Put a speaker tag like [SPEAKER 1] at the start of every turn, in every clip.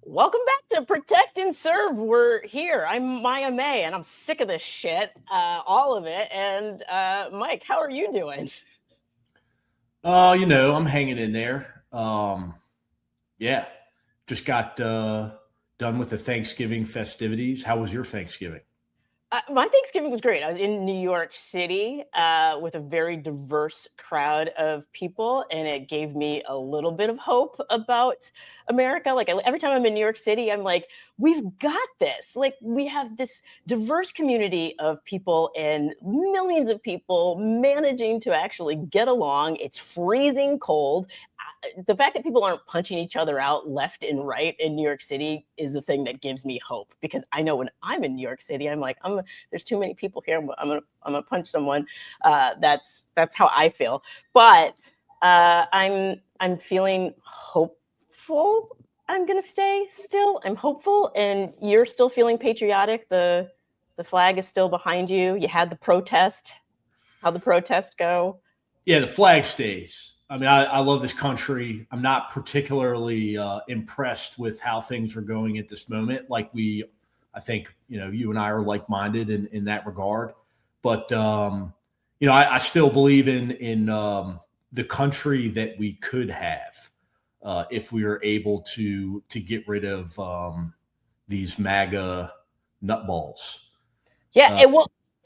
[SPEAKER 1] Welcome back to Protect and Serve. We're here. I'm Maya May, and I'm sick of this shit, all of it. And Mike, how are you doing?
[SPEAKER 2] I'm hanging in there. Yeah, just got done with the Thanksgiving festivities. How was your Thanksgiving?
[SPEAKER 1] My Thanksgiving was great. I was in New York City with a very diverse crowd of people, and it gave me a little bit of hope about America. Like every time I'm in New York City, I'm like, we've got this. Like we have this diverse community of people and millions of people managing to actually get along. It's freezing cold. The fact that people aren't punching each other out left and right in New York City is the thing that gives me hope, because I know when I'm in New York City, I'm like, there's too many people here. I'm gonna punch someone. That's how I feel. But I'm feeling hopeful. I'm gonna stay still. I'm hopeful, and you're still feeling patriotic. The flag is still behind you. You had the protest. How'd the protest go?
[SPEAKER 2] Yeah, the flag stays. I mean, I love this country. I'm not particularly impressed with how things are going at this moment. I think, you and I are like-minded in that regard. But, I still believe in the country that we could have if we were able to get rid of these MAGA nutballs.
[SPEAKER 1] Yeah,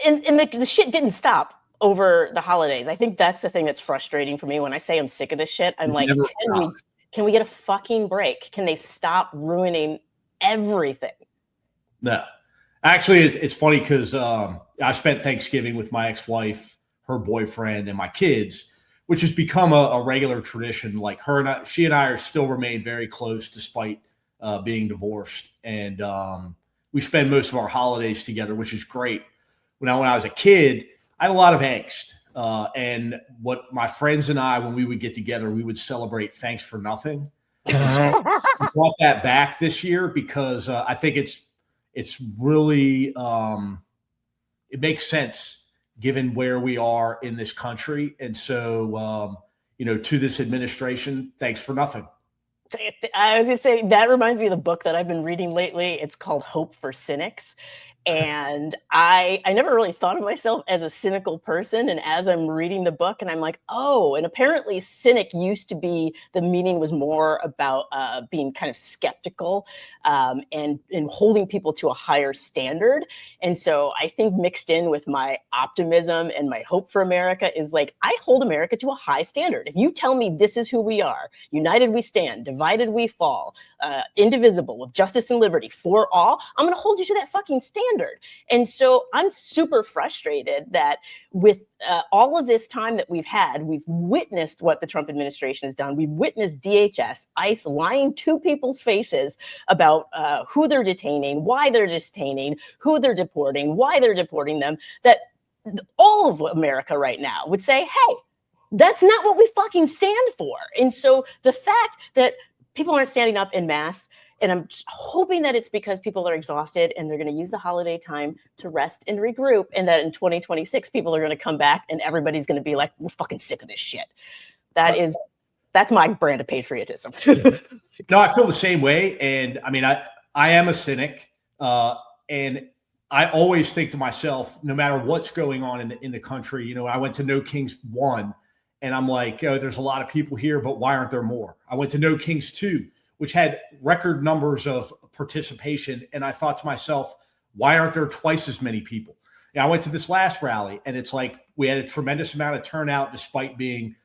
[SPEAKER 1] and the shit didn't stop over the holidays. I think that's the thing that's frustrating for me. When I say I'm sick of this shit, I'm
[SPEAKER 2] It
[SPEAKER 1] like,
[SPEAKER 2] never
[SPEAKER 1] can we
[SPEAKER 2] stops.
[SPEAKER 1] can we get a fucking break? Can they stop ruining everything?
[SPEAKER 2] No, actually, it's funny because I spent Thanksgiving with my ex-wife, her boyfriend, and my kids, which has become a regular tradition. Like she and I are still remain very close despite being divorced, and we spend most of our holidays together, which is great. When I was a kid, I had a lot of angst. And what my friends and I, when we would get together, we would celebrate Thanks for Nothing. And so we brought that back this year because I think it's really it makes sense given where we are in this country. And so, to this administration, thanks for nothing.
[SPEAKER 1] I was gonna say that reminds me of the book that I've been reading lately. It's called Hope for Cynics. And I never really thought of myself as a cynical person. And as I'm reading the book, and I'm like, oh, and apparently cynic used to be, the meaning was more about being kind of skeptical and holding people to a higher standard. And so I think mixed in with my optimism and my hope for America is like, I hold America to a high standard. If you tell me this is who we are, united we stand, divided we fall, indivisible, with justice and liberty for all, I'm going to hold you to that fucking standard. And so I'm super frustrated that with all of this time that we've had, we've witnessed what the Trump administration has done. We've witnessed DHS, ICE lying to people's faces about who they're detaining, why they're detaining, who they're deporting, why they're deporting them, that all of America right now would say, hey, that's not what we fucking stand for. And so the fact that people aren't standing up en masse, and I'm hoping that it's because people are exhausted and they're going to use the holiday time to rest and regroup, and that in 2026 people are going to come back and everybody's going to be like, we're fucking sick of this shit. That's my brand of patriotism.
[SPEAKER 2] No, I feel the same way. And I mean, I am a cynic. And I always think to myself, no matter what's going on in the country, I went to No Kings 1 and I'm like, oh, there's a lot of people here, but why aren't there more? I went to No Kings 2, which had record numbers of participation. And I thought to myself, why aren't there twice as many people? And I went to this last rally and it's like we had a tremendous amount of turnout despite being,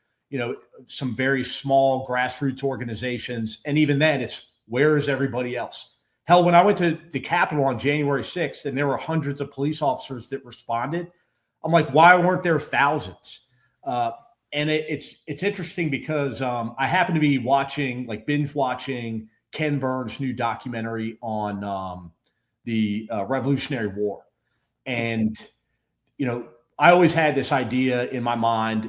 [SPEAKER 2] some very small grassroots organizations. And even then it's, where is everybody else? Hell, when I went to the Capitol on January 6th and there were hundreds of police officers that responded, I'm like, why weren't there thousands? And it's interesting because I happen to be binge watching Ken Burns' new documentary on the Revolutionary War. And, I always had this idea in my mind,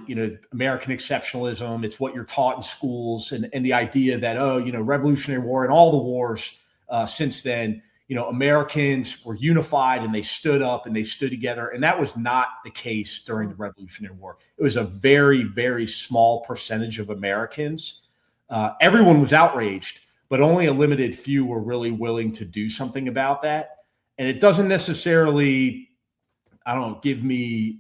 [SPEAKER 2] American exceptionalism, it's what you're taught in schools, and the idea that, Revolutionary War and all the wars since then, Americans were unified and they stood up and they stood together. And that was not the case during the Revolutionary War. It was a very, very small percentage of Americans. Everyone was outraged, but only a limited few were really willing to do something about that. And it doesn't necessarily, I don't know, give me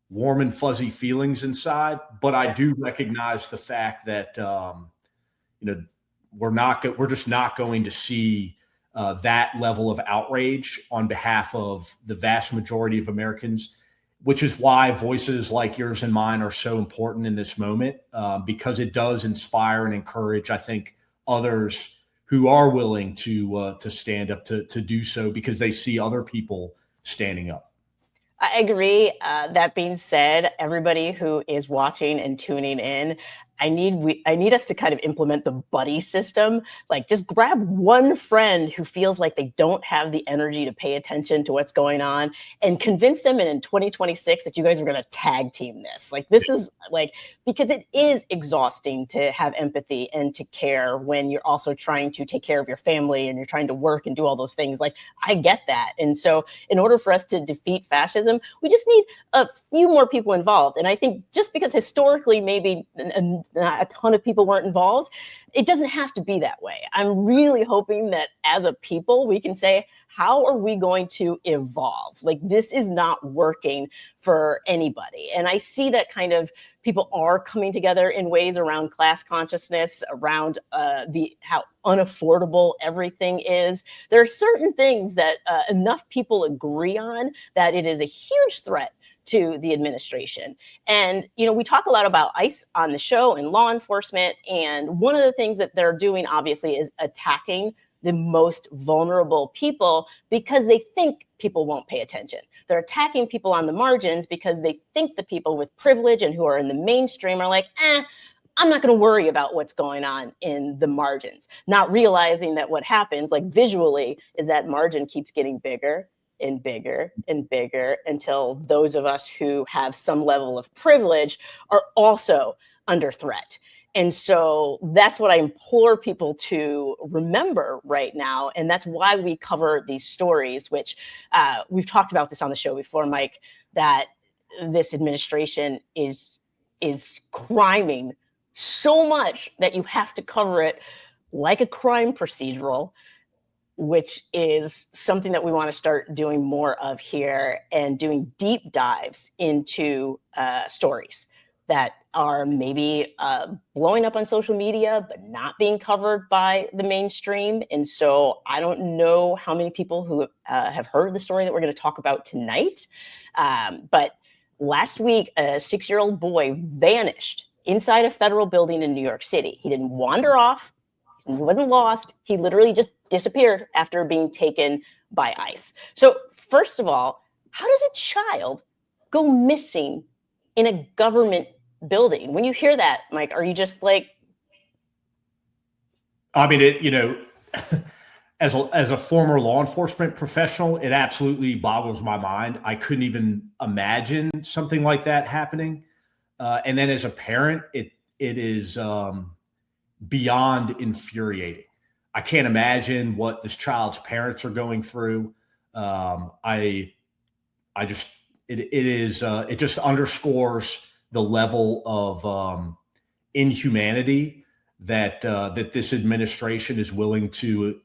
[SPEAKER 2] warm and fuzzy feelings inside, but I do recognize the fact that we're just not going to see that level of outrage on behalf of the vast majority of Americans, which is why voices like yours and mine are so important in this moment, because it does inspire and encourage, I think, others who are willing to stand up to do so because they see other people standing up.
[SPEAKER 1] I agree. That being said, everybody who is watching and tuning in, I need us to kind of implement the buddy system. Like, just grab one friend who feels like they don't have the energy to pay attention to what's going on, and convince them in 2026 that you guys are going to tag team this. Like, this is like, because it is exhausting to have empathy and to care when you're also trying to take care of your family and you're trying to work and do all those things. Like, I get that. And so in order for us to defeat fascism, we just need a few more people involved. And I think just because historically maybe a ton of people weren't involved, it doesn't have to be that way. I'm really hoping that as a people, we can say, how are we going to evolve? Like, this is not working for anybody. And I see that kind of people are coming together in ways around class consciousness, around how unaffordable everything is. There are certain things that enough people agree on that it is a huge threat to the administration. And, we talk a lot about ICE on the show and law enforcement. And one of the things that they're doing, obviously, is attacking the most vulnerable people because they think people won't pay attention. They're attacking people on the margins because they think the people with privilege and who are in the mainstream are like, I'm not going to worry about what's going on in the margins, not realizing that what happens, like visually, is that margin keeps getting bigger and bigger and bigger until those of us who have some level of privilege are also under threat. And so that's what I implore people to remember right now. And that's why we cover these stories, which we've talked about this on the show before, Mike, that this administration is criming so much that you have to cover it like a crime procedural, which is something that we want to start doing more of here, and doing deep dives into stories that are maybe blowing up on social media, but not being covered by the mainstream. And so I don't know how many people who have heard the story that we're going to talk about tonight. But last week, a 6-year-old boy vanished inside a federal building in New York City. He didn't wander off. He wasn't lost. He literally just disappeared after being taken by ICE. So first of all, how does a child go missing in a government building? When you hear that, Mike, are you just like...
[SPEAKER 2] I mean, as a former law enforcement professional, it absolutely boggles my mind. I couldn't even imagine something like that happening. And then as a parent, it is beyond infuriating. I can't imagine what this child's parents are going through. It just underscores the level of inhumanity that this administration is willing to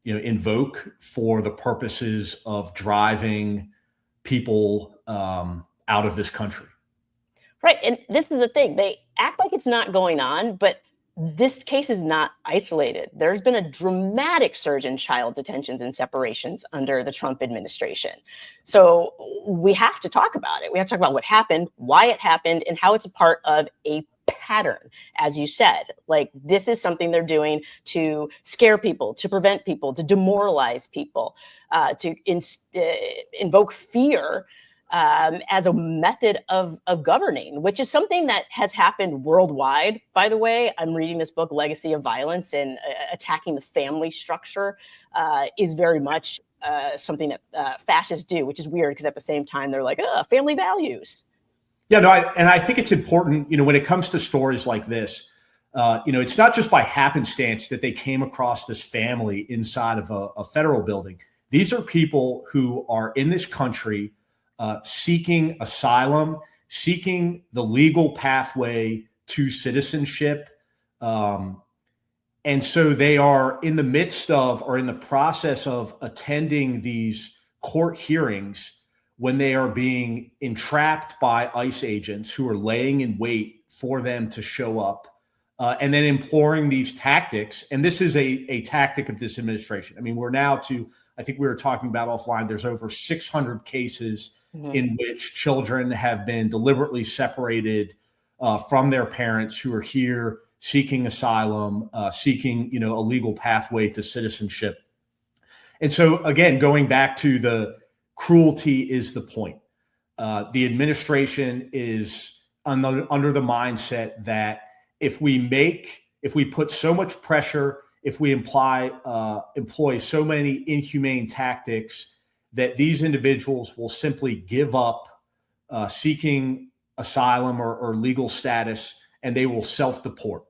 [SPEAKER 2] invoke for the purposes of driving people out of this country.
[SPEAKER 1] Right. And this is the thing. They act like it's not going on, but this case is not isolated. There's been a dramatic surge in child detentions and separations under the Trump administration. So we have to talk about it. We have to talk about what happened, why it happened, and how it's a part of a pattern. As you said, like, this is something they're doing to scare people, to prevent people, to demoralize people, to invoke fear as a method of governing, which is something that has happened worldwide, by the way. I'm reading this book, Legacy of Violence, and attacking the family structure is very much something that fascists do, which is weird because at the same time, they're like, family values.
[SPEAKER 2] Yeah, no, I think it's important, when it comes to stories like this, it's not just by happenstance that they came across this family inside of a federal building. These are people who are in this country seeking asylum, seeking the legal pathway to citizenship. And so they are in the midst of, or in the process of, attending these court hearings when they are being entrapped by ICE agents who are laying in wait for them to show up, and then employing these tactics. And this is a tactic of this administration. I mean, we're now to, I think we were talking about offline, there's over 600 cases in which children have been deliberately separated from their parents who are here seeking asylum, seeking, a legal pathway to citizenship. And so, again, going back to the cruelty is the point. The administration is under the mindset that if we put so much pressure, if we employ so many inhumane tactics, that these individuals will simply give up seeking asylum or legal status, and they will self-deport.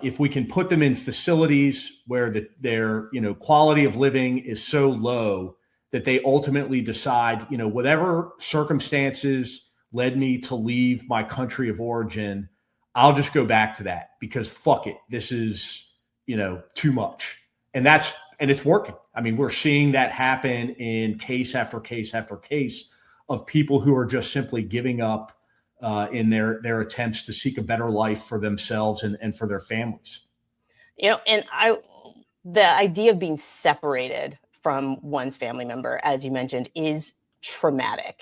[SPEAKER 2] If we can put them in facilities where their quality of living is so low that they ultimately decide, whatever circumstances led me to leave my country of origin, I'll just go back to that because fuck it, this is too much, and it's working. I mean, we're seeing that happen in case after case after case of people who are just simply giving up in their attempts to seek a better life for themselves and for their families.
[SPEAKER 1] And the idea of being separated from one's family member, as you mentioned, is traumatic.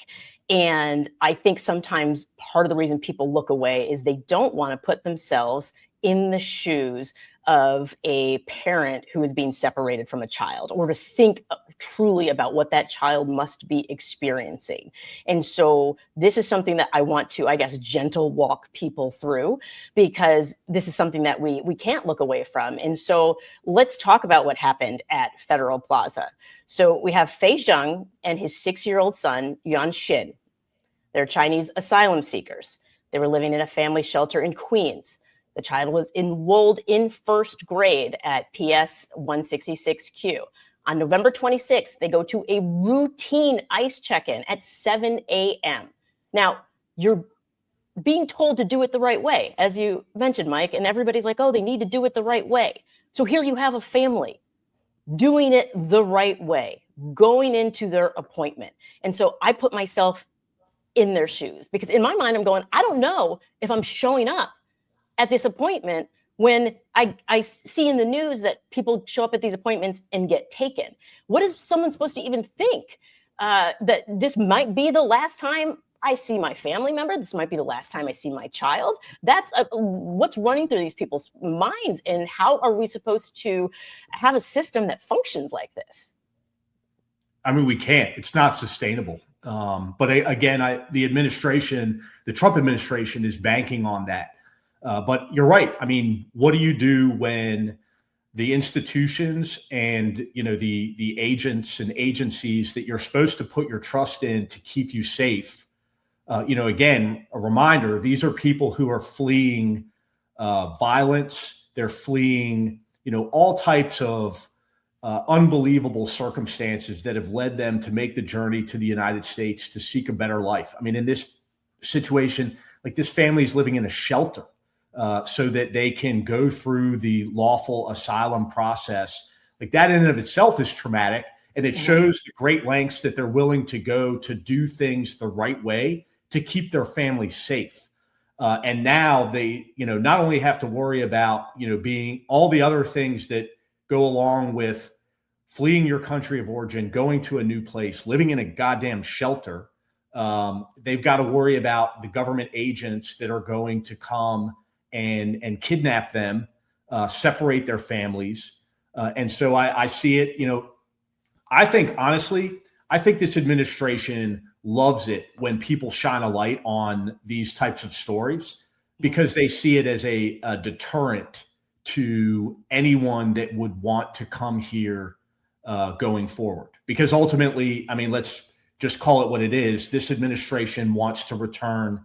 [SPEAKER 1] And I think sometimes part of the reason people look away is they don't want to put themselves in the shoes of a parent who is being separated from a child, or to think truly about what that child must be experiencing. And so this is something that I want to, I guess, gentle walk people through, because this is something that we can't look away from. And so let's talk about what happened at Federal Plaza. So we have Fei Zheng and his 6-year-old son, Yuanxin. They're Chinese asylum seekers. They were living in a family shelter in Queens. The child was enrolled in first grade at PS 166Q. On November 26th, they go to a routine ICE check-in at 7 a.m. Now, you're being told to do it the right way, as you mentioned, Mike, and everybody's like, oh, they need to do it the right way. So here you have a family doing it the right way, going into their appointment. And so I put myself in their shoes, because in my mind, I'm going, I don't know if I'm showing up at this appointment when I see in the news that people show up at these appointments and get taken. What is someone supposed to even think? That this might be the last time I see my family member? This might be the last time I see my child? That's what's running through these people's minds, and how are we supposed to have a system that functions like this?
[SPEAKER 2] I mean, we can't. It's not sustainable. But again, the Trump administration is banking on that. But you're right. I mean, what do you do when the institutions and the agents and agencies that you're supposed to put your trust in to keep you safe? Again, a reminder: these are people who are fleeing violence. They're fleeing, all types of unbelievable circumstances that have led them to make the journey to the United States to seek a better life. I mean, in this situation, like, this family is living in a shelter so that they can go through the lawful asylum process. Like, that in and of itself is traumatic. And it shows the great lengths that they're willing to go to do things the right way to keep their family safe. And now they, not only have to worry about, being all the other things that go along with fleeing your country of origin, going to a new place, living in a goddamn shelter. They've got to worry about the government agents that are going to come and kidnap them, separate their families. And so I see it, I think, honestly, this administration loves it when people shine a light on these types of stories, because they see it as a deterrent to anyone that would want to come here going forward. Because ultimately, I mean, let's just call it what it is. This administration wants to return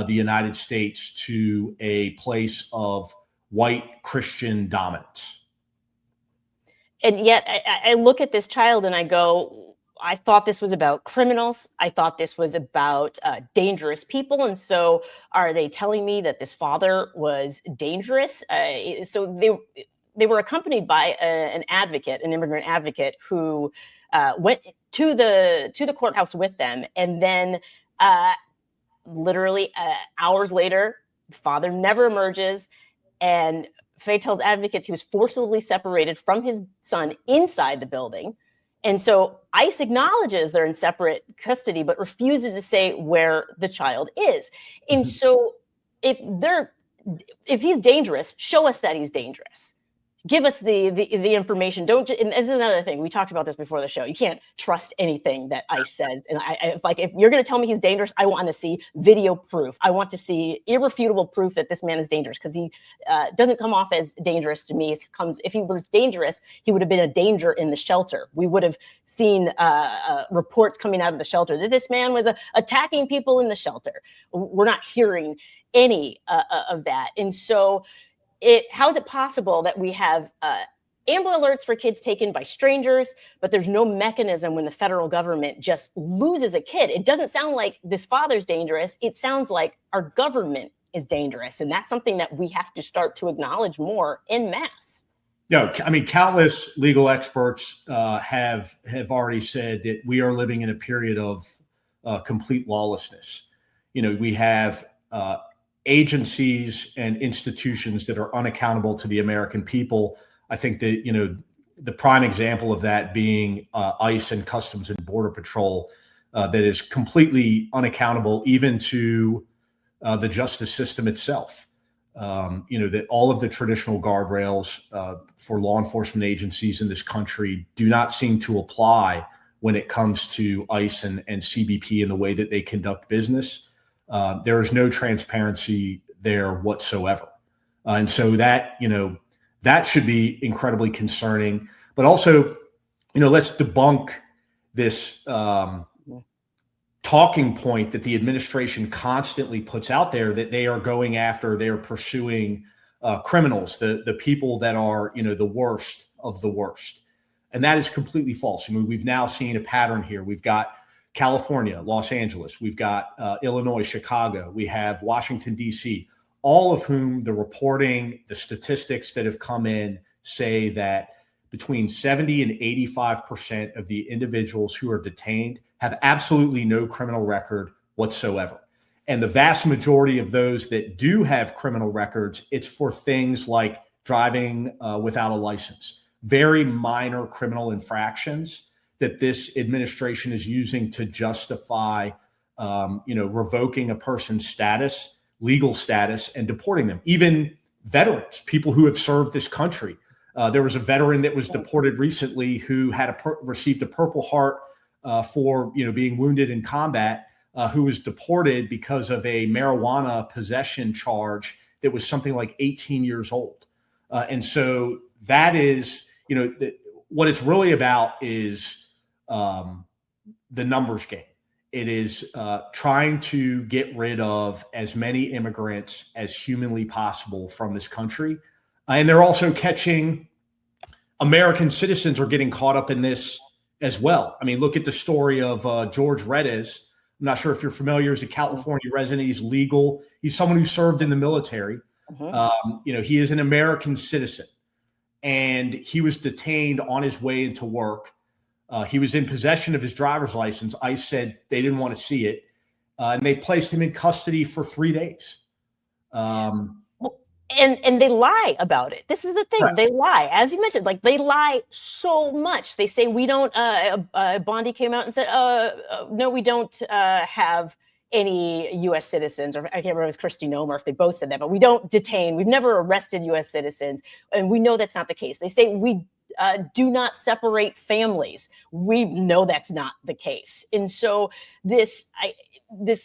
[SPEAKER 2] the United States to a place of white Christian dominance.
[SPEAKER 1] And yet I look at this child and I go, I thought this was about criminals. I thought this was about dangerous people. And so are they telling me that this father was dangerous? So they were accompanied by an advocate, an immigrant advocate, who went to the courthouse with them, and then literally hours later, the father never emerges, and Faye tells advocates he was forcibly separated from his son inside the building. And so ICE acknowledges they're in separate custody, but refuses to say where the child is. And so if he's dangerous, show us that he's dangerous. Give us the information. Don't. And this is another thing. We talked about this before the show. You can't trust anything that ICE says. And if you're going to tell me he's dangerous, I want to see video proof. I want to see irrefutable proof that this man is dangerous, because he doesn't come off as dangerous to me. If he was dangerous, he would have been a danger in the shelter. We would have seen reports coming out of the shelter that this man was attacking people in the shelter. We're not hearing any of that. And so how is it possible that we have Amber Alerts for kids taken by strangers, but there's no mechanism when the federal government just loses a kid? It doesn't sound like this father's dangerous. It sounds like our government is dangerous. And that's something that we have to start to acknowledge more en masse.
[SPEAKER 2] No, I mean, countless legal experts have already said that we are living in a period of complete lawlessness. We have agencies and institutions that are unaccountable to the American people. I think that, the prime example of that being ICE and Customs and Border Patrol, that is completely unaccountable even to the justice system itself. That all of the traditional guardrails for law enforcement agencies in this country do not seem to apply when it comes to ICE and CBP in the way that they conduct business. There is no transparency there whatsoever. And so that should be incredibly concerning. But also, let's debunk this talking point that the administration constantly puts out there, that they are going after, they're pursuing criminals, the people that are, the worst of the worst. And that is completely false. I mean, we've now seen a pattern here. We've got California, Los Angeles, we've got Illinois, Chicago, we have Washington, D.C., all of whom the reporting, the statistics that have come in say that between 70 and 85% of the individuals who are detained have absolutely no criminal record whatsoever. And the vast majority of those that do have criminal records, it's for things like driving without a license, very minor criminal infractions that this administration is using to justify, revoking a person's status, legal status, and deporting them. Even veterans, people who have served this country. There was a veteran that was deported recently who had received a Purple Heart for being wounded in combat, who was deported because of a marijuana possession charge that was something like 18 years old. And so that is, what it's really about is the numbers game. It is trying to get rid of as many immigrants as humanly possible from this country. And they're also catching American citizens are getting caught up in this as well. I mean, look at the story of George Reddes. I'm not sure if you're familiar. He's a California resident. He's legal. He's someone who served in the military. He is an American citizen, and he was detained on his way into work. He was in possession of his driver's license. ICE said they didn't want to see it, and they placed him in custody for 3 days.
[SPEAKER 1] And they lie about it. This is the thing. Right. They lie. As you mentioned, they lie so much. They say we don't, Bondi came out and said, no, we don't have any U.S. citizens, or I can't remember if it was Kristi Noem or if they both said that, but we don't detain. We've never arrested U.S. citizens. And we know that's not the case. They say we do not separate families. We know that's not the case. And so this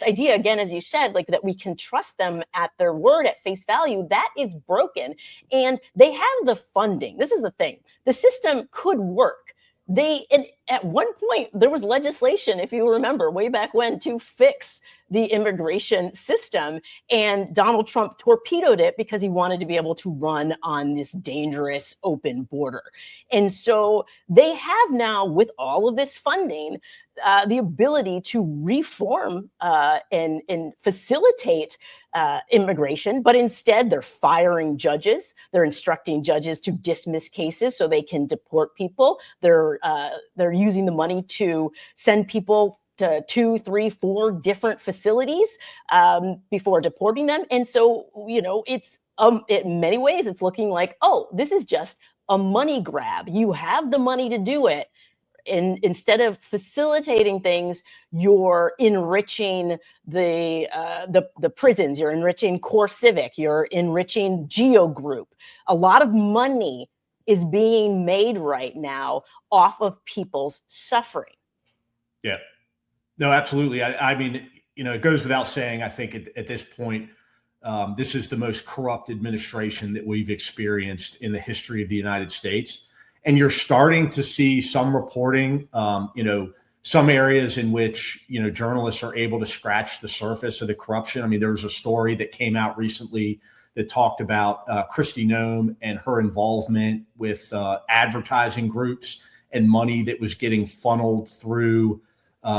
[SPEAKER 1] idea, again, as you said, that we can trust them at their word at face value, that is broken. And they have the funding. This is the thing. The system could work. At one point, there was legislation, if you remember, way back when, to fix the immigration system. And Donald Trump torpedoed it because he wanted to be able to run on this dangerous open border. And so they have now, with all of this funding, the ability to reform and facilitate immigration, but instead they're firing judges. They're instructing judges to dismiss cases so they can deport people. They're using the money to send people to 2, 3, 4 different facilities before deporting them. And so, it's in many ways, it's looking like, oh, this is just a money grab. You have the money to do it. And instead of facilitating things, you're enriching the prisons. You're enriching Core Civic. You're enriching Geo Group. A lot of money is being made right now off of people's suffering.
[SPEAKER 2] Yeah, no, absolutely. I mean, it goes without saying, I think at this point, this is the most corrupt administration that we've experienced in the history of the United States. And you're starting to see some reporting, some areas in which, journalists are able to scratch the surface of the corruption. I mean, there was a story that came out recently that talked about Kristi Noem and her involvement with advertising groups and money that was getting funneled through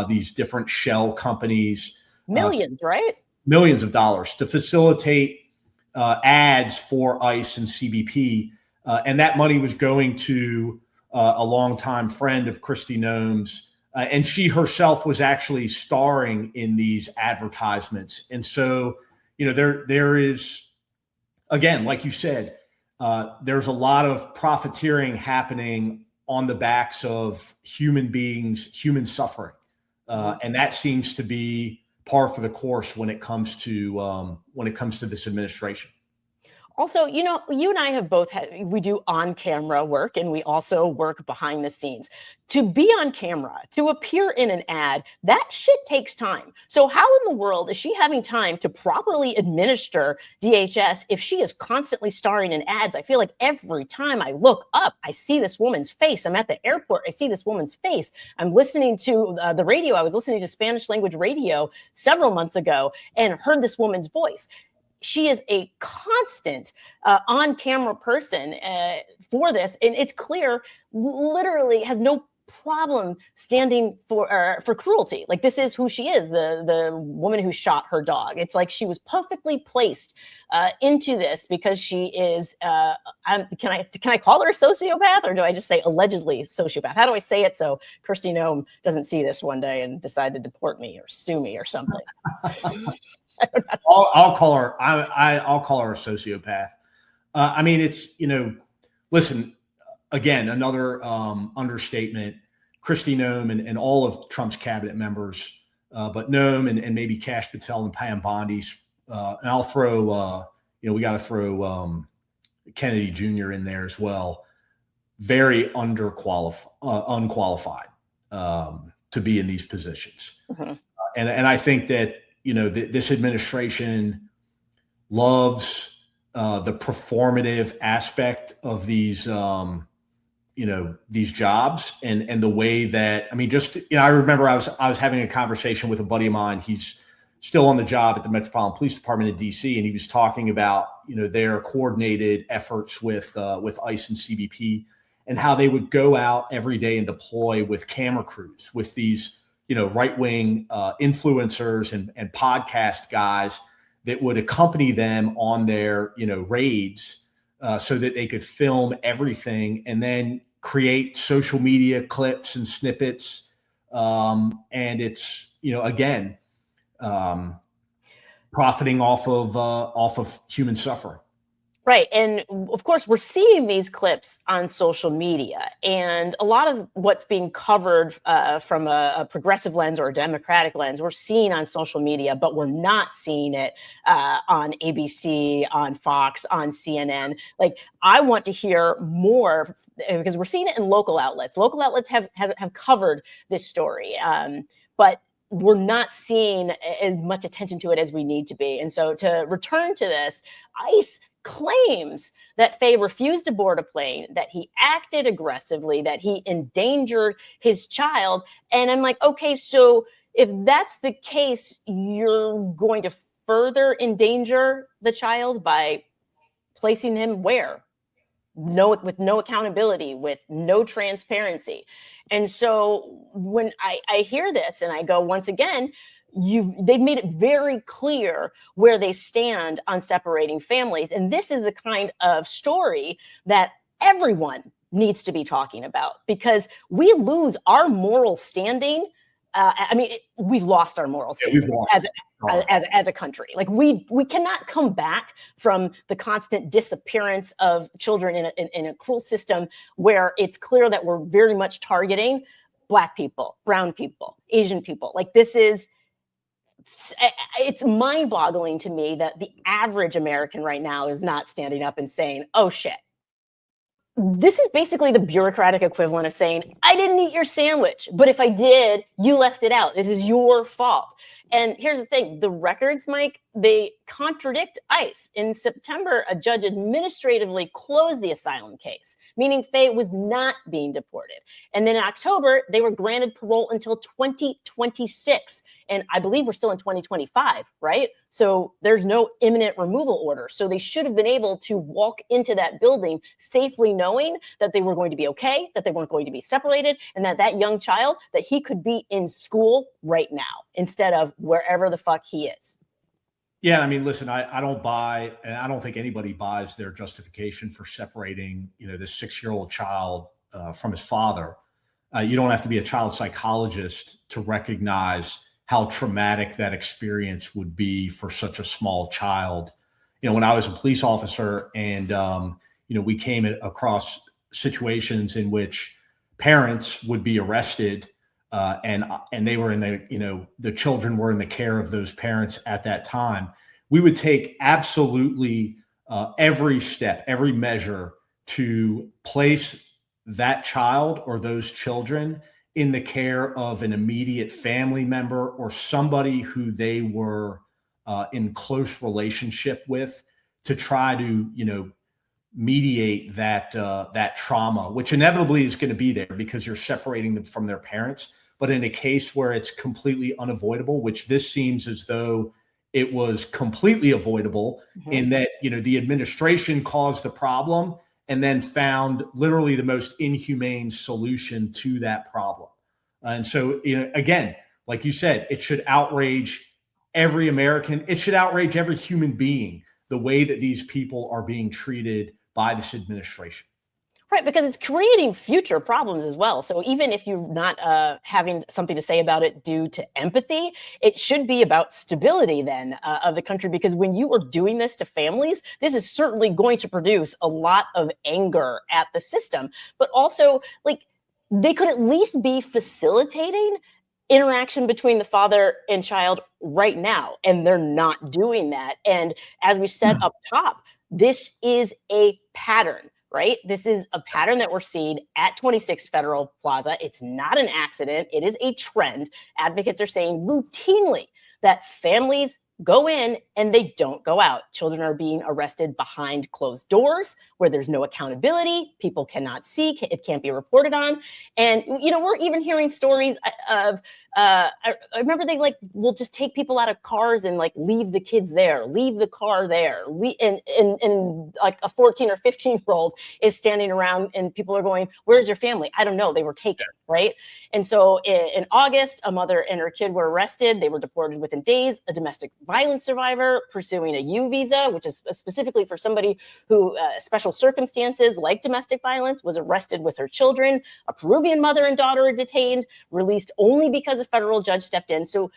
[SPEAKER 2] these different shell companies.
[SPEAKER 1] Millions, right?
[SPEAKER 2] Millions of dollars to facilitate ads for ICE and CBP. And that money was going to a longtime friend of Kristi Noem's. And she herself was actually starring in these advertisements. And so, there is, again, like you said, there's a lot of profiteering happening on the backs of human beings, human suffering. And that seems to be par for the course when it comes to this administration.
[SPEAKER 1] Also, you and I have both we do on-camera work, and we also work behind the scenes. To be on camera, to appear in an ad, that shit takes time. So how in the world is she having time to properly administer DHS if she is constantly starring in ads? I feel like every time I look up, I see this woman's face. I'm at the airport, I see this woman's face. I'm listening to the radio. I was listening to Spanish language radio several months ago and heard this woman's voice. She is a constant on-camera person for this, and it's clear, literally has no problem standing for cruelty. Like, this is who she is, the woman who shot her dog. It's like she was perfectly placed into this because she is. Can I call her a sociopath, or do I just say allegedly sociopath? How do I say it so Kristi Noem doesn't see this one day and decide to deport me or sue me or something?
[SPEAKER 2] I'll call her. I'll call her a sociopath. I mean, it's listen. Again, another understatement. Kristi Noem and all of Trump's cabinet members, but Noem and maybe Kash Patel and Pam Bondi's. And I'll throw. We got to throw Kennedy Jr. in there as well. Very unqualified to be in these positions, and I think that. This administration loves the performative aspect of these, these jobs and the way that, I mean, I remember I was having a conversation with a buddy of mine. He's still on the job at the Metropolitan Police Department in DC, and he was talking about, their coordinated efforts with ICE and CBP and how they would go out every day and deploy with camera crews with these right-wing influencers and podcast guys that would accompany them on their, raids so that they could film everything and then create social media clips and snippets. And it's, again, profiting off of human suffering.
[SPEAKER 1] Right. And of course, we're seeing these clips on social media, and a lot of what's being covered from a progressive lens or a democratic lens, we're seeing on social media, but we're not seeing it on ABC, on Fox, on CNN. Like, I want to hear more because we're seeing it in local outlets. Local outlets have covered this story, but we're not seeing as much attention to it as we need to be. And so to return to this, ICE claims that Faye refused to board a plane, that he acted aggressively, that he endangered his child. And I'm like, okay, so if that's the case, you're going to further endanger the child by placing him where? With no accountability, with no transparency. And so when I hear this and I go, once again, they've made it very clear where they stand on separating families. And this is the kind of story that everyone needs to be talking about, because we lose our moral standing. We've lost our moral standing as a country. Like we cannot come back from the constant disappearance of children in a cruel system where it's clear that we're very much targeting Black people, brown people, Asian people. Like it's mind-boggling to me that the average American right now is not standing up and saying, oh shit. This is basically the bureaucratic equivalent of saying, I didn't eat your sandwich, but if I did, you left it out. This is your fault. And here's the thing, the records, Mike, they contradict ICE. In September, a judge administratively closed the asylum case, meaning Faye was not being deported. And then in October, they were granted parole until 2026. And I believe we're still in 2025, right? So there's no imminent removal order. So they should have been able to walk into that building safely knowing that they were going to be okay, that they weren't going to be separated, and that young child, that he could be in school right now instead of wherever the fuck he is.
[SPEAKER 2] Yeah, I mean, listen, I don't buy, and I don't think anybody buys their justification for separating, this 6-year-old child from his father. You don't have to be a child psychologist to recognize how traumatic that experience would be for such a small child. When I was a police officer and, we came across situations in which parents would be arrested and they were in the children were in the care of those parents at that time. We would take absolutely every step, every measure to place that child or those children in the care of an immediate family member or somebody who they were in close relationship with, to try to, mediate that trauma, which inevitably is going to be there because you're separating them from their parents. But in a case where it's completely unavoidable, which this seems as though it was completely avoidable, in that, the administration caused the problem and then found literally the most inhumane solution to that problem. And so, again, like you said, it should outrage every American. It should outrage every human being, the way that these people are being treated by this administration.
[SPEAKER 1] Right, because it's creating future problems as well. So even if you're not having something to say about it due to empathy, it should be about stability then of the country. Because when you are doing this to families, this is certainly going to produce a lot of anger at the system. But also, they could at least be facilitating interaction between the father and child right now, and they're not doing that. And as we said up top, this is a pattern, right? This is a pattern that we're seeing at 26 Federal Plaza. It's not an accident. It is a trend. Advocates are saying routinely that families go in and they don't go out. Children are being arrested behind closed doors where there's no accountability. People cannot see. It can't be reported on. And, we're even hearing stories of, I remember they will just take people out of cars and leave the kids there, leave the car there. And like a 14 or 15-year-old is standing around and people are going, where's your family? I don't know. They were taken, right? And so in August, a mother and her kid were arrested. They were deported within days. A domestic violence survivor pursuing a U visa, which is specifically for somebody who special circumstances like domestic violence, was arrested with her children. A Peruvian mother and daughter are detained, released only because a federal judge stepped in. So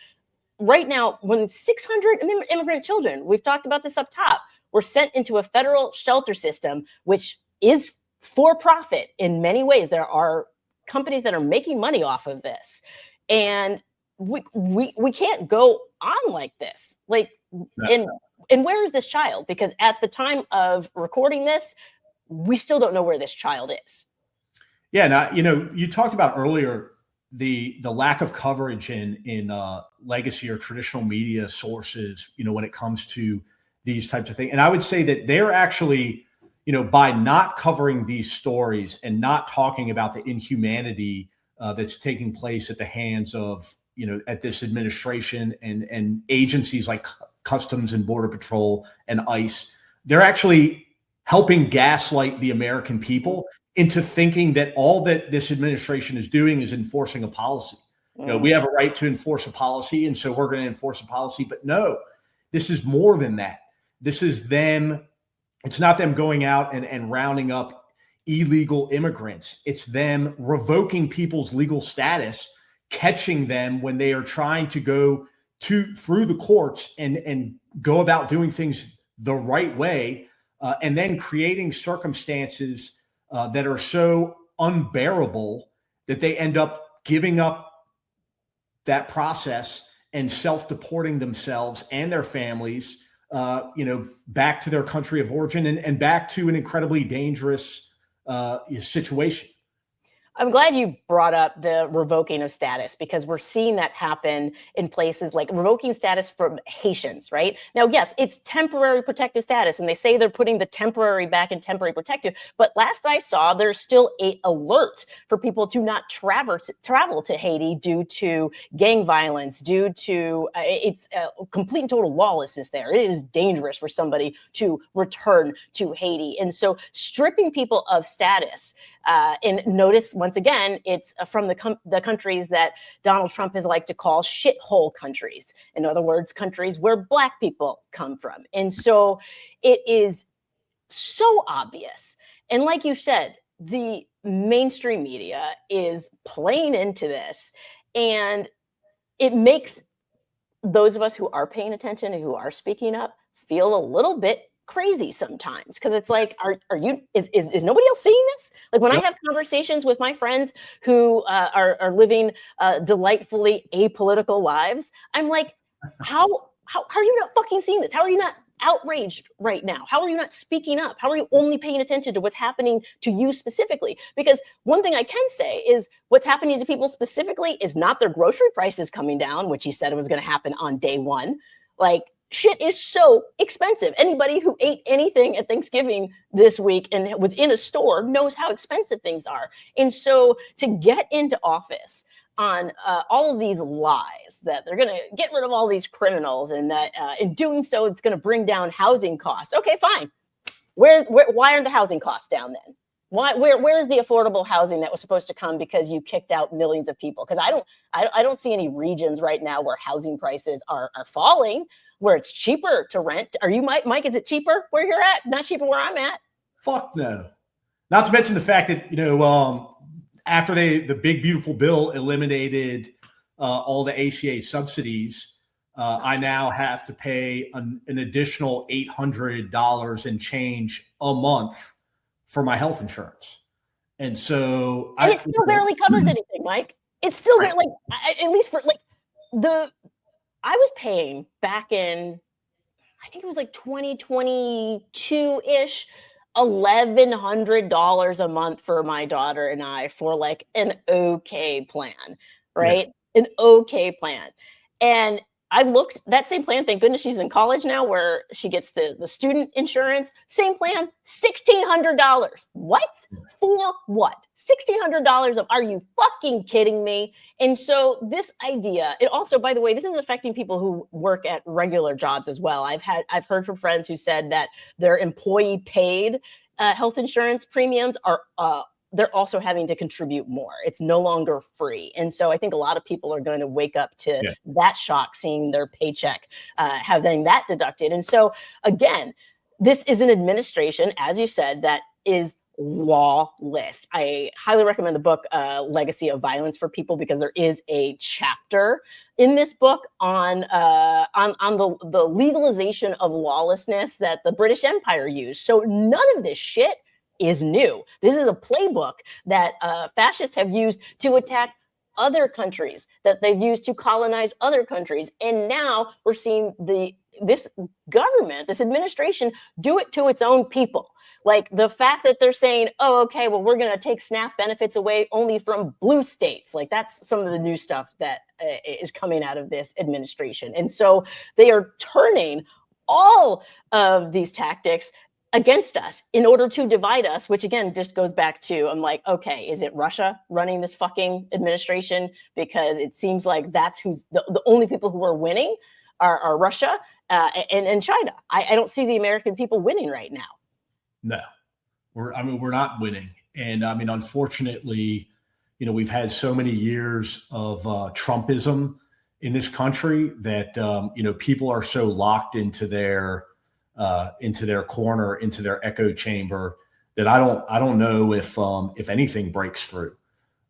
[SPEAKER 1] right now, when 600 immigrant children, we've talked about this up top, were sent into a federal shelter system, which is for profit in many ways. There are companies that are making money off of this. And we can't go on like this. And where is this child? Because at the time of recording this, we still don't know where this child is.
[SPEAKER 2] Yeah, now, you talked about earlier the lack of coverage in legacy or traditional media sources, when it comes to these types of things. And I would say that they're actually, by not covering these stories and not talking about the inhumanity that's taking place at the hands of, at this administration and agencies like Customs and Border Patrol and ICE, they're actually helping gaslight the American people into thinking that all that this administration is doing is enforcing a policy. We have a right to enforce a policy, and so we're going to enforce a policy. But no, this is more than that. This is them. It's not them going out and rounding up illegal immigrants. It's them revoking people's legal status, catching them when they are trying to go through the courts and go about doing things the right way, and then creating circumstances that are so unbearable that they end up giving up that process and self-deporting themselves and their families, back to their country of origin and back to an incredibly dangerous situation.
[SPEAKER 1] I'm glad you brought up the revoking of status, because we're seeing that happen in places like revoking status from Haitians, right? Now, yes, it's temporary protective status, and they say they're putting the temporary back in temporary protective. But last I saw, there's still an alert for people to not travel to Haiti due to gang violence, due to it's complete and total lawlessness there. It is dangerous for somebody to return to Haiti. And so stripping people of status, and notice, once again, it's from the countries that Donald Trump has liked to call shithole countries. In other words, countries where Black people come from. And so it is so obvious. And like you said, the mainstream media is playing into this. And it makes those of us who are paying attention and who are speaking up feel a little bit crazy sometimes, because it's like, is nobody else seeing this? Like when I have conversations with my friends who are living delightfully apolitical lives, I'm like, how are you not fucking seeing this? How are you not outraged right now? How are you not speaking up? How are you only paying attention to what's happening to you specifically? Because one thing I can say is what's happening to people specifically is not their grocery prices coming down, which he said it was going to happen on day one. Like, shit is so expensive. Anybody who ate anything at Thanksgiving this week and was in a store knows how expensive things are. And so to get into office on all of these lies that they're going to get rid of all these criminals, and that in doing so, it's going to bring down housing costs. Okay, fine. Why aren't the housing costs down then? Where's the affordable housing that was supposed to come because you kicked out millions of people? Because I don't see any regions right now where housing prices are falling, where it's cheaper to rent. Are you, Mike? Is it cheaper where you're at? Not cheaper where I'm at.
[SPEAKER 2] Fuck no. Not to mention the fact that, after the big beautiful bill eliminated all the ACA subsidies, I now have to pay an additional $800 and change a month for my health insurance. And so
[SPEAKER 1] it still barely covers anything, Mike. It's still at least for I was paying back in, I think it was like 2022-ish, $1,100 a month for my daughter and I for like an okay plan, right? Yeah. An okay plan. And I looked, that same plan, thank goodness she's in college now, where she gets the student insurance, same plan, $1,600. What? For what? $1,600 are you fucking kidding me? And so this idea, it also, by the way, this is affecting people who work at regular jobs as well. I've heard from friends who said that their employee paid health insurance premiums are they're also having to contribute more. It's no longer free. And so I think a lot of people are going to wake up to that shock, seeing their paycheck, having that deducted. And so again, this is an administration, as you said, that is lawless. I highly recommend the book, Legacy of Violence for People, because there is a chapter in this book on the legalization of lawlessness that the British Empire used. So none of this shit is new. This is a playbook that fascists have used to attack other countries, that they've used to colonize other countries. And now we're seeing this government, this administration, do it to its own people. Like the fact that they're saying, oh, okay, well, we're going to take SNAP benefits away only from blue states. Like that's some of the new stuff that is coming out of this administration. And so they are turning all of these tactics against us in order to divide us, which again just goes back to, I'm like, okay, is it Russia running this fucking administration? Because it seems like that's who's the only people who are winning are Russia and China. I don't see the American people winning right now.
[SPEAKER 2] No, we're not winning. And I mean, unfortunately, we've had so many years of Trumpism in this country that people are so locked into their corner, into their echo chamber, that I don't know if anything breaks through.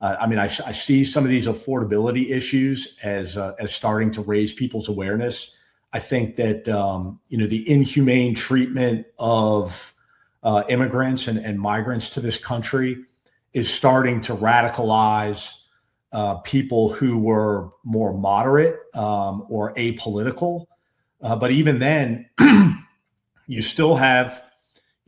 [SPEAKER 2] I see some of these affordability issues as starting to raise people's awareness. I think that the inhumane treatment of immigrants and migrants to this country is starting to radicalize people who were more moderate or apolitical. But even then, you still have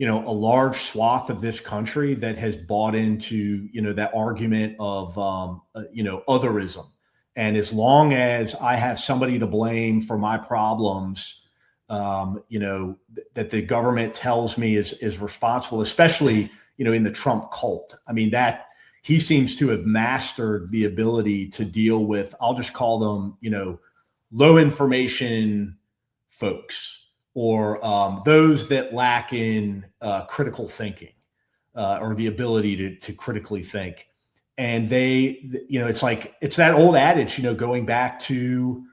[SPEAKER 2] a large swath of this country that has bought into that argument of otherism. And as long as I have somebody to blame for my problems, that the government tells me is responsible, especially in the Trump cult. I mean, that he seems to have mastered the ability to deal with, I'll just call them, low information folks, or those that lack in critical thinking or the ability to critically think. And it's that old adage, going back to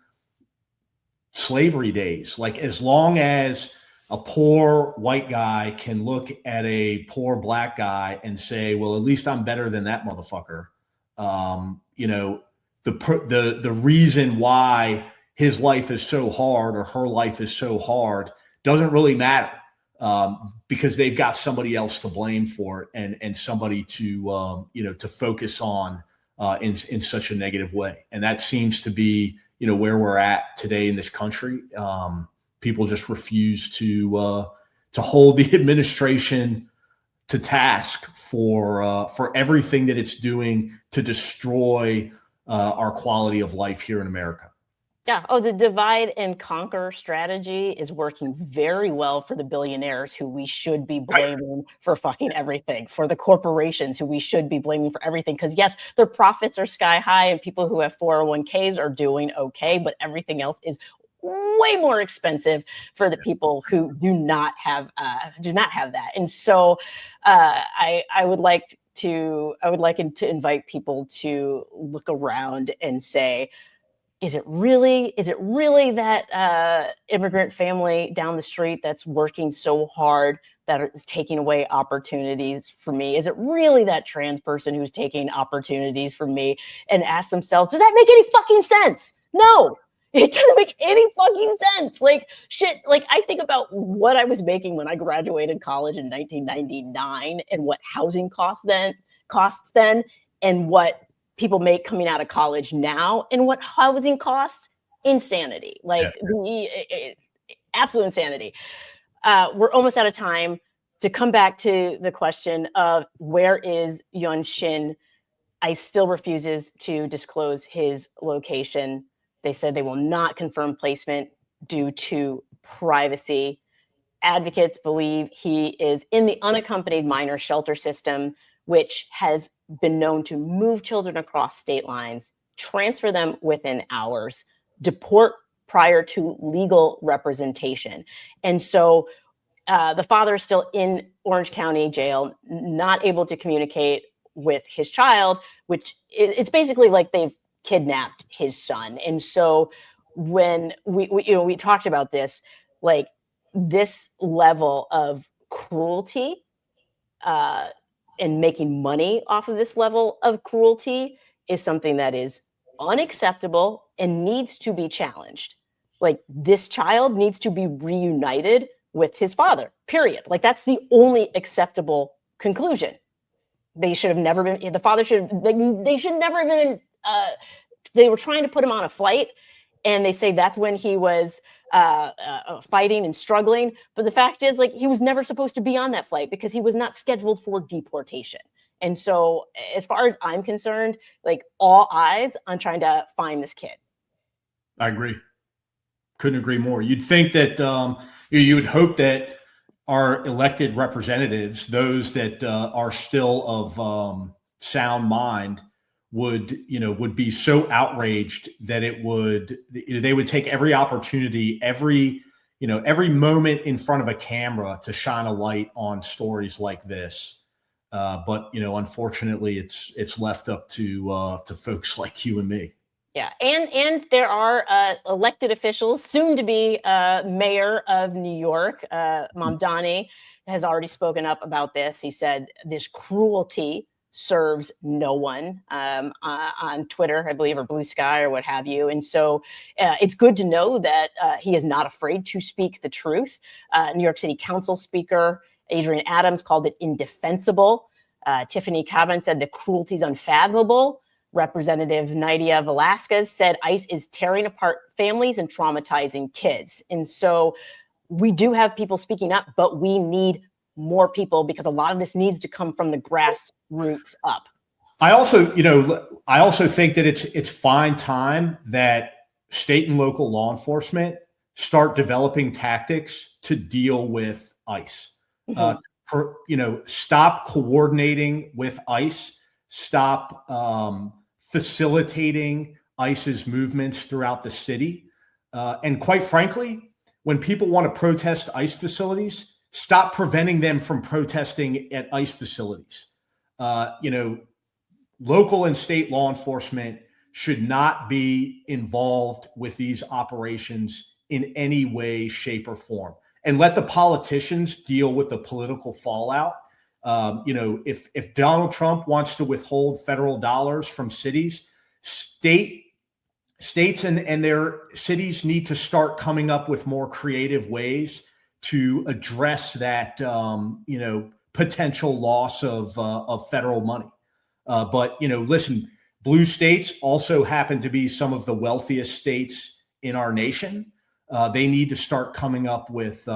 [SPEAKER 2] slavery days. Like, as long as a poor white guy can look at a poor black guy and say, well, at least I'm better than that motherfucker. The reason why his life is so hard or her life is so hard doesn't really matter, because they've got somebody else to blame for it, and somebody to focus on in such a negative way. And that seems to be where we're at today in this country. People just refuse to hold the administration to task for everything that it's doing to destroy our quality of life here in America.
[SPEAKER 1] Yeah. Oh, the divide and conquer strategy is working very well for the billionaires, who we should be blaming for fucking everything, for the corporations who we should be blaming for everything. Because yes, their profits are sky high and people who have 401ks are doing okay, but everything else is way more expensive for the people who do not have that. And so I would like to invite people to look around and say, is it really that immigrant family down the street that's working so hard that is taking away opportunities for me? Is it really that trans person who's taking opportunities from me? And ask themselves, does that make any fucking sense? No, it doesn't make any fucking sense. Like, shit, like, I think about what I was making when I graduated college in 1999 and what housing costs then, and what people make coming out of college now, and what housing costs. Insanity. Like, absolute insanity. We're almost out of time. To come back to the question of where is Yuanxin, I still refuses to disclose his location. They said they will not confirm placement due to privacy. Advocates believe he is in the unaccompanied minor shelter system, which has been known to move children across state lines, transfer them within hours, deport prior to legal representation. And so the father is still in Orange County jail, not able to communicate with his child, which it's basically like they've kidnapped his son. And so when we talked about this, like, this level of cruelty and making money off of this level of cruelty is something that is unacceptable and needs to be challenged. Like, this child needs to be reunited with his father, period. Like, that's the only acceptable conclusion. They should have never been, the father should have, they should never have been, they were trying to put him on a flight, and they say that's when he was fighting and struggling. But the fact is, like, he was never supposed to be on that flight because he was not scheduled for deportation. And so, as far as I'm concerned, like, all eyes on trying to find this kid.
[SPEAKER 2] I agree. Couldn't agree more. You'd think that you would hope that our elected representatives, those that are still of sound mind, would be so outraged that they would take every opportunity, every moment in front of a camera to shine a light on stories like this. But unfortunately, it's left up to folks like you and me.
[SPEAKER 1] Yeah, and there are elected officials, soon to be mayor of New York, Mamdani, has already spoken up about this. He said this cruelty serves no one on Twitter, I believe, or Blue Sky or what have you. And so it's good to know that he is not afraid to speak the truth. New York City Council Speaker Adrian Adams called it indefensible. Tiffany Caban said the cruelty is unfathomable. Representative Nydia Velasquez said ICE is tearing apart families and traumatizing kids. And so we do have people speaking up, but we need more people because a lot of this needs to come from the grassroots up.
[SPEAKER 2] I also think that it's fine time that state and local law enforcement start developing tactics to deal with ICE. Stop coordinating with ICE. Stop facilitating ICE's movements throughout the city. And quite frankly, when people want to protest ICE facilities, stop preventing them from protesting at ICE facilities. Local and state law enforcement should not be involved with these operations in any way, shape, or form. And let the politicians deal with the political fallout. If Donald Trump wants to withhold federal dollars from cities, states and their cities need to start coming up with more creative ways to address that, potential loss of federal money. But listen, blue states also happen to be some of the wealthiest states in our nation. They need to start coming up with,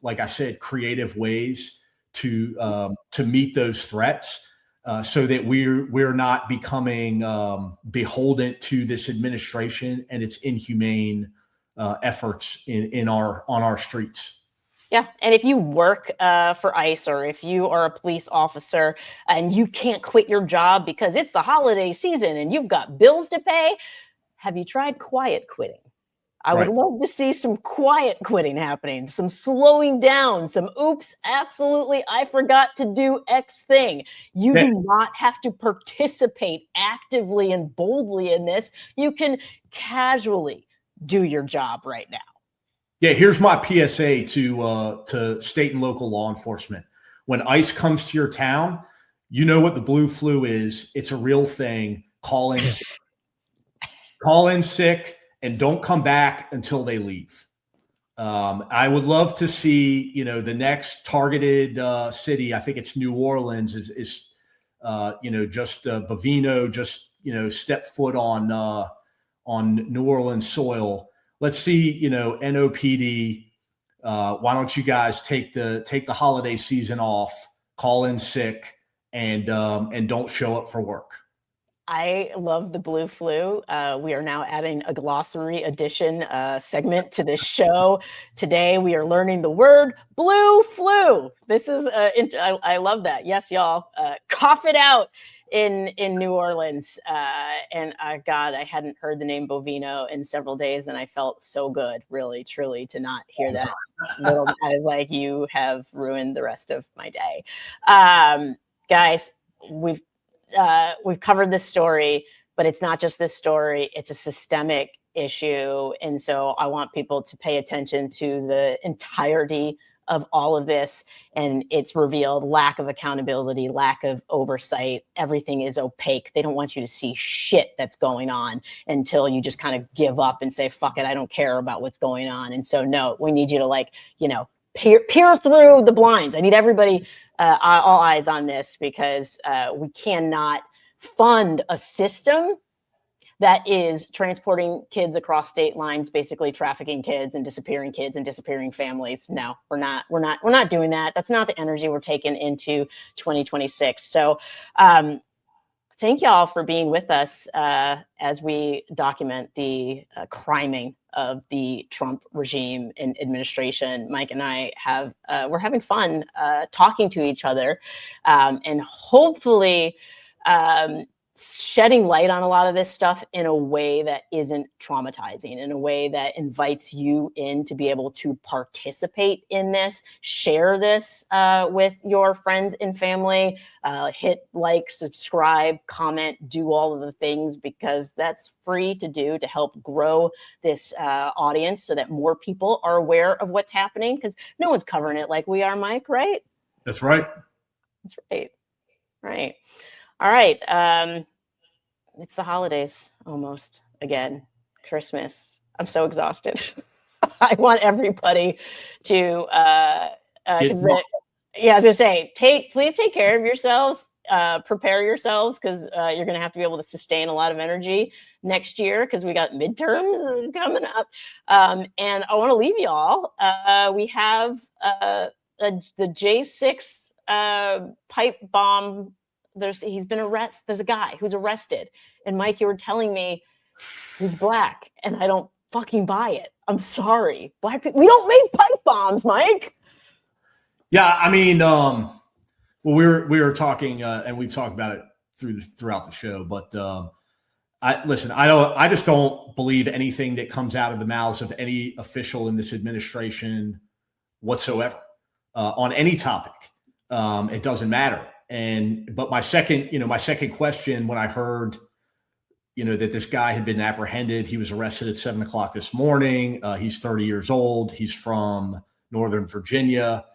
[SPEAKER 2] like I said, creative ways to meet those threats, so that we're not becoming beholden to this administration and its inhumane efforts on our streets.
[SPEAKER 1] Yeah, and if you work for ICE or if you are a police officer and you can't quit your job because it's the holiday season and you've got bills to pay, have you tried quiet quitting? I would love to see some quiet quitting happening, some slowing down, some oops, absolutely, I forgot to do X thing. You do not have to participate actively and boldly in this. You can casually do your job right now.
[SPEAKER 2] Yeah, here's my PSA to state and local law enforcement. When ICE comes to your town, you know what the blue flu is. It's a real thing. Call in sick. Call in sick. And don't come back until they leave. I would love to see, the next targeted city. I think it's New Orleans. Is Bavino just step foot on New Orleans soil. Let's see, NOPD. Why don't you guys take the holiday season off? Call in sick and don't show up for work.
[SPEAKER 1] I love the blue flu. We are now adding a glossary edition segment to this show. Today, we are learning the word blue flu. This is, I love that. Yes, y'all, cough it out in New Orleans. And God, I hadn't heard the name Bovino in several days, and I felt so good, really, truly, to not hear that. I was like, you have ruined the rest of my day. Guys, we've covered this story, but it's not just this story. It's a systemic issue. And so I want people to pay attention to the entirety of all of this. And it's revealed lack of accountability, lack of oversight. Everything is opaque. They don't want you to see shit that's going on until you just kind of give up and say, fuck it, I don't care about what's going on. And so, no, we need you to peer through the blinds. I need everybody, all eyes on this, because we cannot fund a system that is transporting kids across state lines, basically trafficking kids and disappearing families. No, we're not doing that. That's not the energy we're taking into 2026. So thank y'all for being with us as we document the criming of the Trump regime and administration. Mike and I we're having fun talking to each other, and hopefully shedding light on a lot of this stuff in a way that isn't traumatizing, in a way that invites you in to be able to participate in this, share this with your friends and family, hit like, subscribe, comment, do all of the things, because that's free to do to help grow this audience so that more people are aware of what's happening, because no one's covering it like we are, Mike, right?
[SPEAKER 2] That's right.
[SPEAKER 1] That's right. Right. All right. It's the holidays almost again. Christmas. I'm so exhausted. I want everybody to I was gonna say, please take care of yourselves. Prepare yourselves, because you're gonna have to be able to sustain a lot of energy next year, because we got midterms coming up. And I want to leave y'all. We have the J6 pipe bomb. He's been arrested. There's a guy who's arrested, and Mike, you were telling me he's black, and I don't fucking buy it. I'm sorry, black people. We don't make pipe bombs, Mike.
[SPEAKER 2] Yeah, I mean, well, we were talking, and we've talked about it throughout the show. But I just don't believe anything that comes out of the mouths of any official in this administration whatsoever on any topic. It doesn't matter. But my second question when I heard, that this guy had been apprehended, he was arrested at 7:00 this morning. He's 30 years old. He's from Northern Virginia.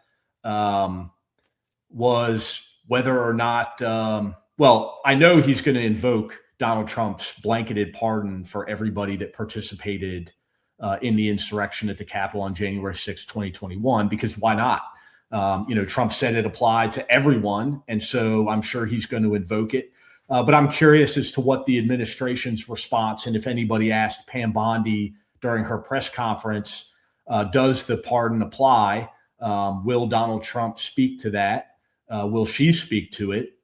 [SPEAKER 2] Was whether or not, I know he's going to invoke Donald Trump's blanketed pardon for everybody that participated in the insurrection at the Capitol on January 6, 2021, because why not? Trump said it applied to everyone, and so I'm sure he's going to invoke it. But I'm curious as to what the administration's response, and if anybody asked Pam Bondi during her press conference, does the pardon apply? Will Donald Trump speak to that? Will she speak to it?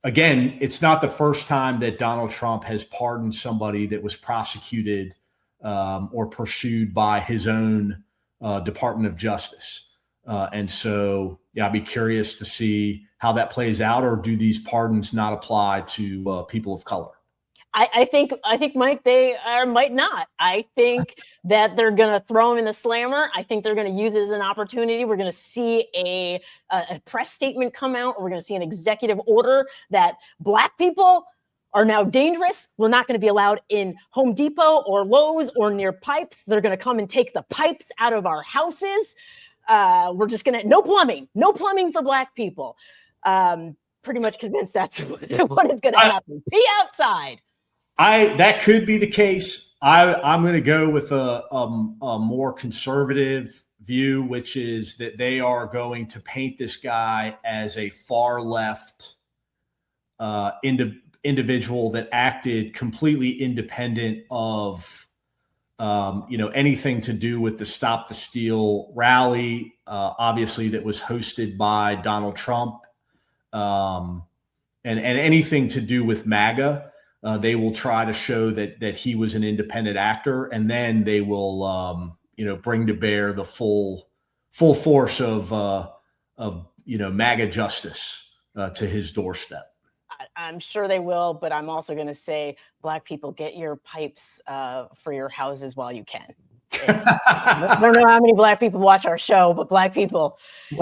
[SPEAKER 2] Again, it's not the first time that Donald Trump has pardoned somebody that was prosecuted or pursued by his own Department of Justice. And so, I'd be curious to see how that plays out, or do these pardons not apply to people of color?
[SPEAKER 1] I think, Mike, they might not. I think that they're going to throw him in the slammer. I think they're going to use it as an opportunity. We're going to see a press statement come out, or we're going to see an executive order that black people are now dangerous. We're not going to be allowed in Home Depot or Lowe's or near pipes. They're going to come and take the pipes out of our houses. We're just going to, no plumbing for black people. Pretty much convinced that's what is going to happen. Be outside.
[SPEAKER 2] That could be the case. I'm going to go with a more conservative view, which is that they are going to paint this guy as a far left individual that acted completely independent of anything to do with the Stop the Steal rally, obviously that was hosted by Donald Trump, and anything to do with MAGA. They will try to show that he was an independent actor, and then they will, bring to bear the full force of MAGA justice to his doorstep.
[SPEAKER 1] I'm sure they will, but I'm also going to say, black people, get your pipes for your houses while you can. I don't know how many black people watch our show, but black people,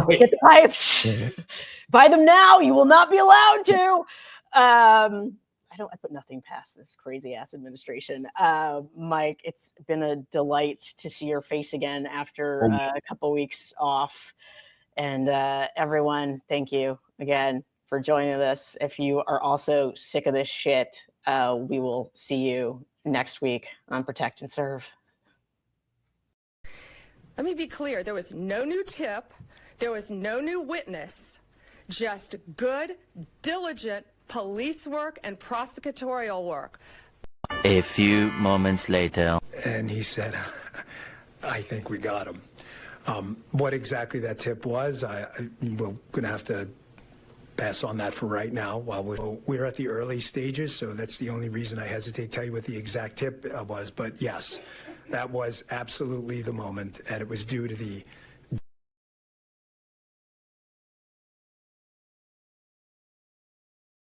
[SPEAKER 1] get the pipes. Buy them now. You will not be allowed to. I put nothing past this crazy ass administration. Mike, it's been a delight to see your face again after a couple weeks off. And everyone, thank you again for joining us. If you are also sick of this shit, we will see you next week on Protect and Serve.
[SPEAKER 3] Let me be clear. There was no new tip. There was no new witness. Just good, diligent police work and prosecutorial work.
[SPEAKER 4] A few moments later.
[SPEAKER 5] And he said, I think we got him. What exactly that tip was, we're going to have to pass on that for right now. While we're at the early stages, so that's the only reason I hesitate to tell you what the exact tip was. But yes, that was absolutely the moment, and it was due to the